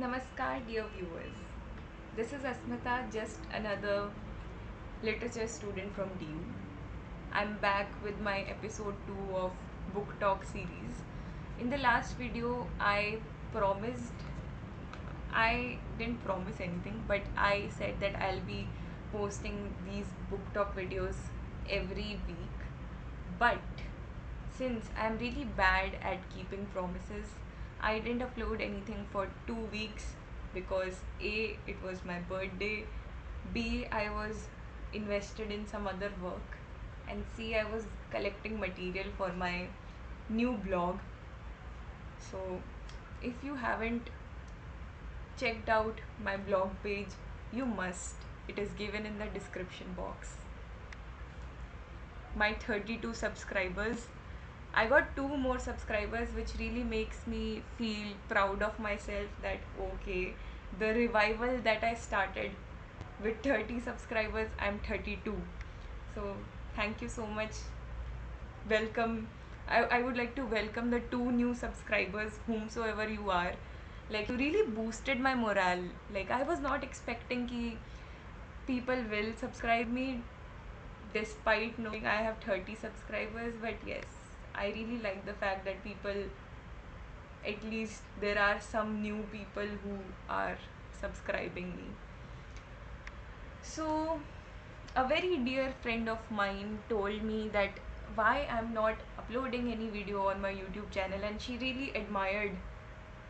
Namaskar, dear viewers. This is Asmita, just another literature student from DU. I'm back with my episode 2 of Book Talk series. In the last video, I didn't promise anything, but I said that I'll be posting these book talk videos every week. But since I'm really bad at keeping promises, I didn't upload anything for 2 weeks because A, it was my birthday, B, I was invested in some other work, and C, I was collecting material for my new blog. So, if you haven't checked out my blog page, you must. It is given in the description box. My 32 subscribers. I got two more subscribers, which really makes me feel proud of myself that okay, the revival that I started with 30 subscribers, I'm 32. So, thank you so much. Welcome. I would like to welcome the two new subscribers, whomsoever you are. Like, you really boosted my morale. Like, I was not expecting ki people will subscribe me despite knowing I have 30 subscribers, but yes, I really like the fact that people, at least there are some new people who are subscribing me. So, a very dear friend of mine told me that why I'm not uploading any video on my YouTube channel, and she really admired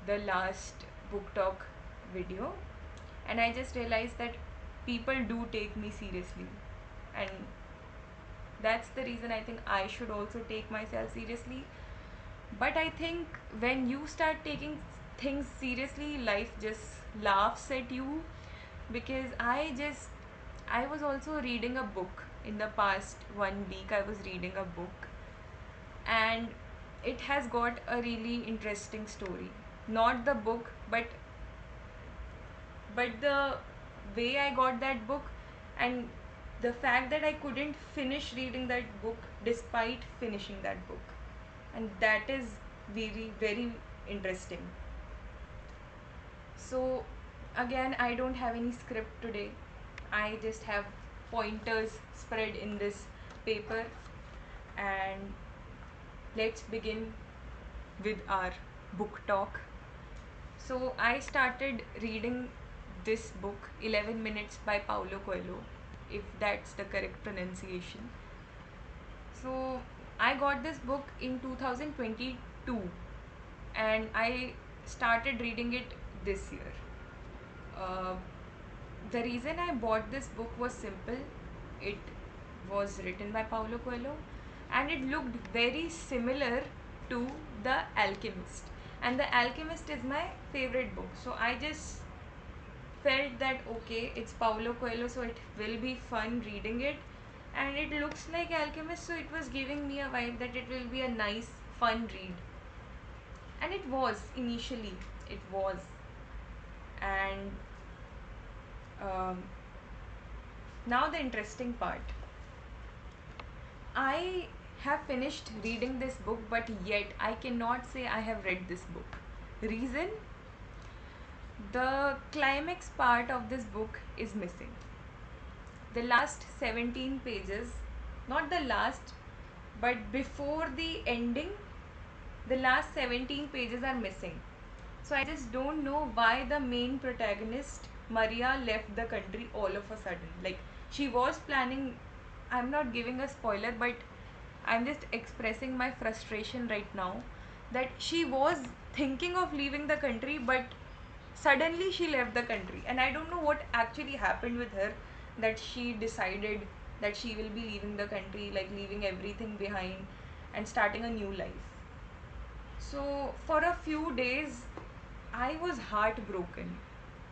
the last book talk video. And I just realized that people do take me seriously, and that's the reason I think I should also take myself seriously. But I think when you start taking things seriously, life just laughs at you. Because I was also reading a book in the past 1 week. I was reading a book, and it has got a really interesting story. Not the book, but the way I got that book, and the fact that I couldn't finish reading that book despite finishing that book. And that is very, very interesting. So, again, I don't have any script today. I just have pointers spread in this paper, and let's begin with our book talk. So, I started reading this book, 11 Minutes by Paulo Coelho, if that's the correct pronunciation. So, I got this book in 2022, and I started reading it this year. Uh, the reason I bought this book was simple. It was written by Paulo Coelho, and it looked very similar to The Alchemist. And The Alchemist is my favorite book. So I just felt that okay, it's Paulo Coelho, so it will be fun reading it. And it looks like Alchemist, so it was giving me a vibe that it will be a nice, fun read. And it was initially, it was. And um, now the interesting part. I have finished reading this book, but yet I cannot say I have read this book. Reason? The climax part of this book is missing. The last 17 pages, not the last, but before the ending, the last 17 pages are missing. So I just don't know why the main protagonist, Maria, left the country all of a sudden. Like, she was planning, I'm not giving a spoiler, but I'm just expressing my frustration right now that she was thinking of leaving the country, but suddenly she left the country. And I don't know what actually happened with her that she decided that she will be leaving the country, like leaving everything behind and starting a new life. So, for a few days, I was heartbroken.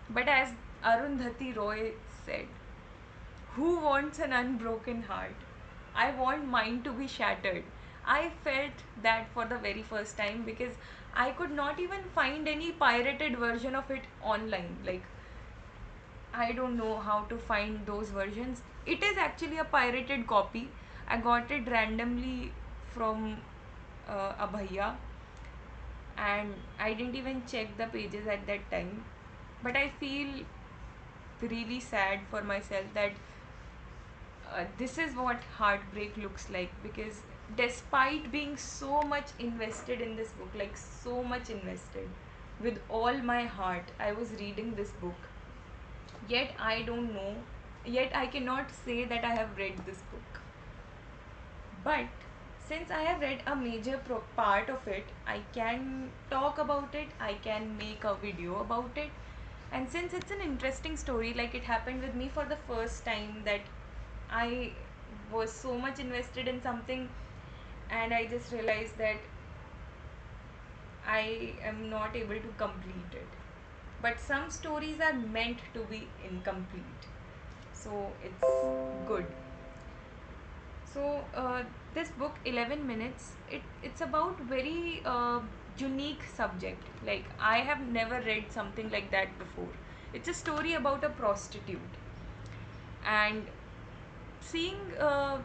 But as Arundhati Roy said, who wants an unbroken heart? I want mine to be shattered. I felt that for the very first time because I could not even find any pirated version of it online. Like, I don't know how to find those versions. It is actually a pirated copy. I got it randomly from a bhaiya, and I didn't even check the pages at that time. but I feel really sad for myself that this is what heartbreak looks like, because despite being so much invested in this book, like so much invested with all my heart, I was reading this book, yet I don't know, yet I cannot say that I have read this book. But since I have read a major part of it, I can talk about it, I can make a video about it. And since it's an interesting story, like it happened with me for the first time, that I was so much invested in something and I just realized that I am not able to complete it. But some stories are meant to be incomplete, so it's good. So this book, 11 minutes, it's about very unique subject. Like I have never read something like that before. It's a story about a prostitute, and seeing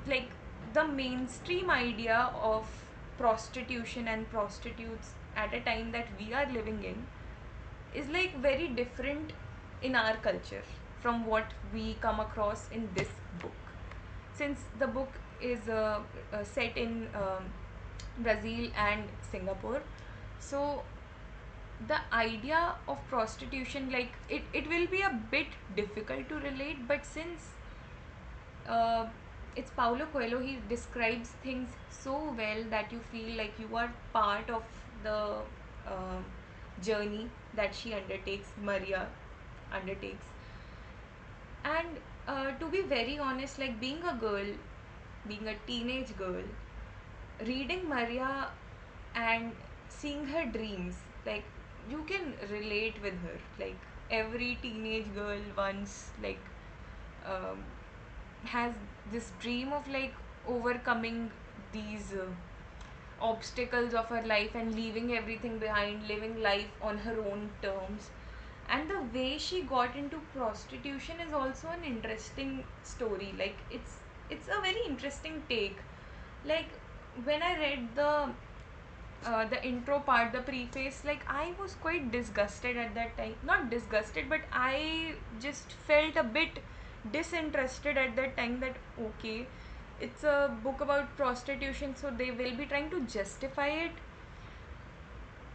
like the mainstream idea of prostitution and prostitutes at a time that we are living in is like very different in our culture from what we come across in this book. Since the book is set in Brazil and Singapore, so the idea of prostitution, like it will be a bit difficult to relate, but since uh, it's Paulo Coelho, he describes things so well that you feel like you are part of the uh, journey that she undertakes, Maria undertakes. And to be very honest, like being a girl, being a teenage girl, reading Maria and seeing her dreams, like you can relate with her. Like every teenage girl once, like um, has this dream of like overcoming these obstacles of her life and leaving everything behind, living life on her own terms. And the way she got into prostitution is also an interesting story. Like it's a very interesting take. Like when I read the intro part, the preface, like I was quite disgusted at that time. Not disgusted, but I just felt a bit disinterested at that time that okay, it's a book about prostitution, so they will be trying to justify it.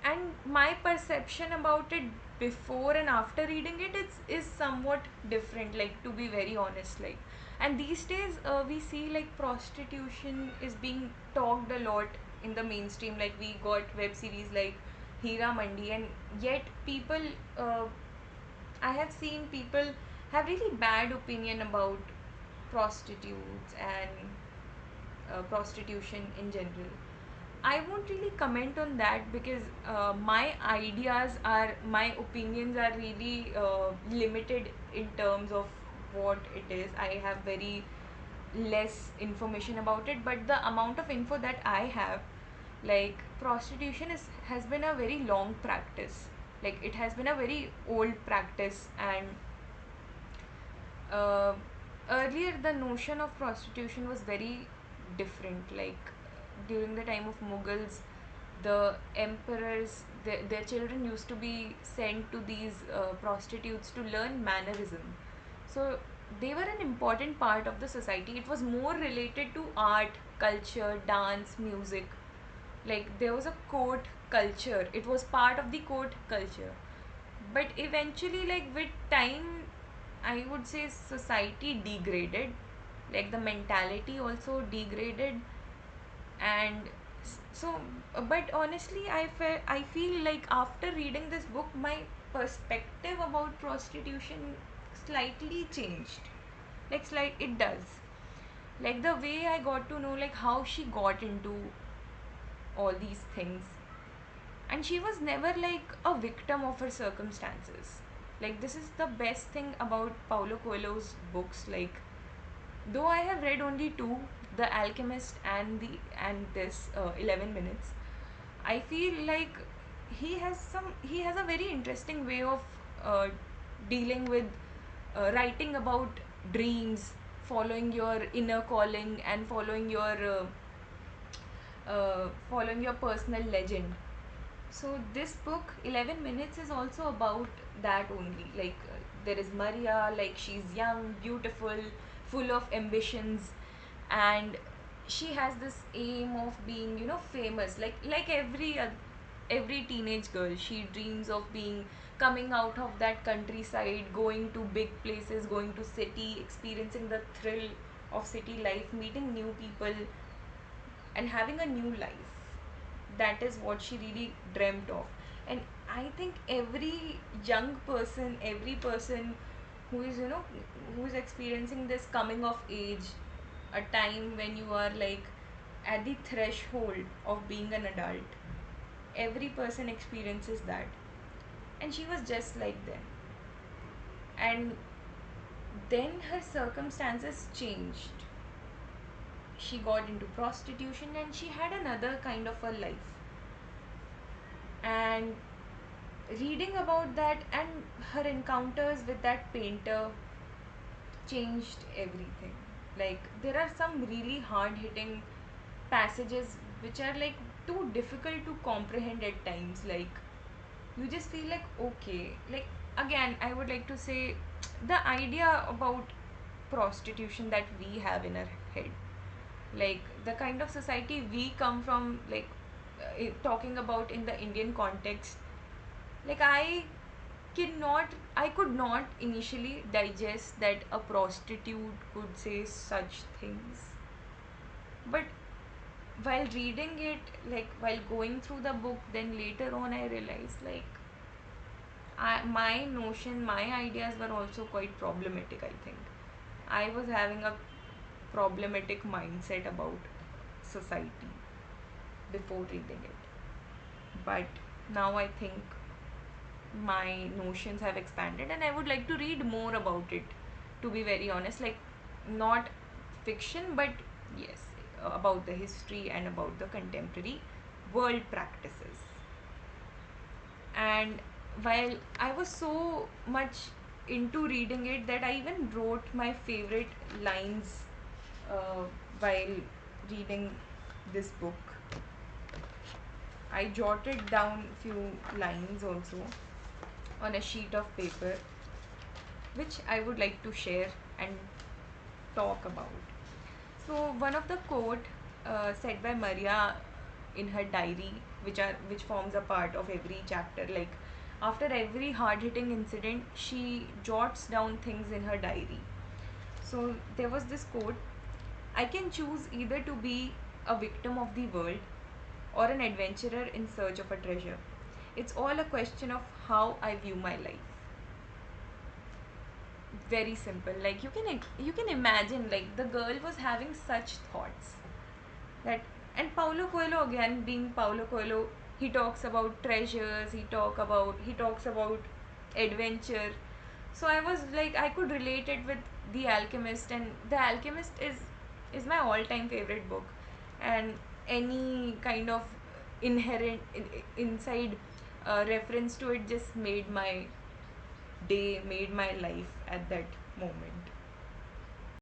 And my perception about it before and after reading it is somewhat different, like to be very honest. Like, and these days we see like prostitution is being talked a lot in the mainstream. Like we got web series like Hira Mandi, and yet people uh, I have seen people have really bad opinion about prostitutes and prostitution in general. I won't really comment on that because my opinions are really limited in terms of what it is. I have very less information about it, but the amount of info that I have, like prostitution has been a very long practice. Like it has been a very old practice, and uh, earlier the notion of prostitution was very different. Like during the time of Mughals, the emperors, their children used to be sent to these prostitutes to learn mannerism. So they were an important part of the society. It was more related to art, culture, dance, music. Like there was a court culture, it was part of the court culture. But eventually, like with time, I would say society degraded, like the mentality also degraded. And so but honestly, I feel like after reading this book, my perspective about prostitution slightly changed. Like slight it does. Like the way I got to know like how she got into all these things, and she was never like a victim of her circumstances. Like this is the best thing about Paulo Coelho's books. Like though I have read only two, The Alchemist and this 11 minutes, I feel like he has a very interesting way of dealing with writing about dreams, following your inner calling, and following your personal legend. So this book, 11 Minutes, is also about that only. Like there is Maria, like she's young, beautiful, full of ambitions, and she has this aim of being, famous. Like every teenage girl, she dreams of being coming out of that countryside, going to big places, going to city, experiencing the thrill of city life, meeting new people, and having a new life. That is what she really dreamt of. And I think every young person, every person who is, who is experiencing this coming of age, a time when you are like at the threshold of being an adult, every person experiences that. And she was just like them. And then her circumstances changed. She got into prostitution and she had another kind of a life. And reading about that and her encounters with that painter changed everything. Like, there are some really hard hitting passages which are like too difficult to comprehend at times. Like, you just feel like, okay, like, again, I would like to say the idea about prostitution that we have in our head, like the kind of society we come from, like talking about in the Indian context, like I could not initially digest that a prostitute could say such things. But while reading it, like while going through the book, then later on I realized, like, my notion, my ideas were also quite problematic. I think I was having a problematic mindset about society before reading it. But now I think my notions have expanded and I would like to read more about it, to be very honest. Like, not fiction, but yes, about the history and about the contemporary world practices. And while I was so much into reading it that I even wrote my favorite lines uh, while reading this book. I jotted down few lines also on a sheet of paper, which I would like to share and talk about. So one of the quote said by Maria in her diary, which forms a part of every chapter. Like, after every hard hitting incident, she jots down things in her diary. So there was this quote: I can choose either to be a victim of the world or an adventurer in search of a treasure. It's all a question of how I view my life. Very simple. Like, you can imagine, like, the girl was having such thoughts that. And Paulo Coelho, again being Paulo Coelho, he talks about treasures, he talks about adventure. So I was like, I could relate it with The Alchemist, and The Alchemist is my all time favorite book. And any kind of inherent inside reference to it just made my day, made my life at that moment.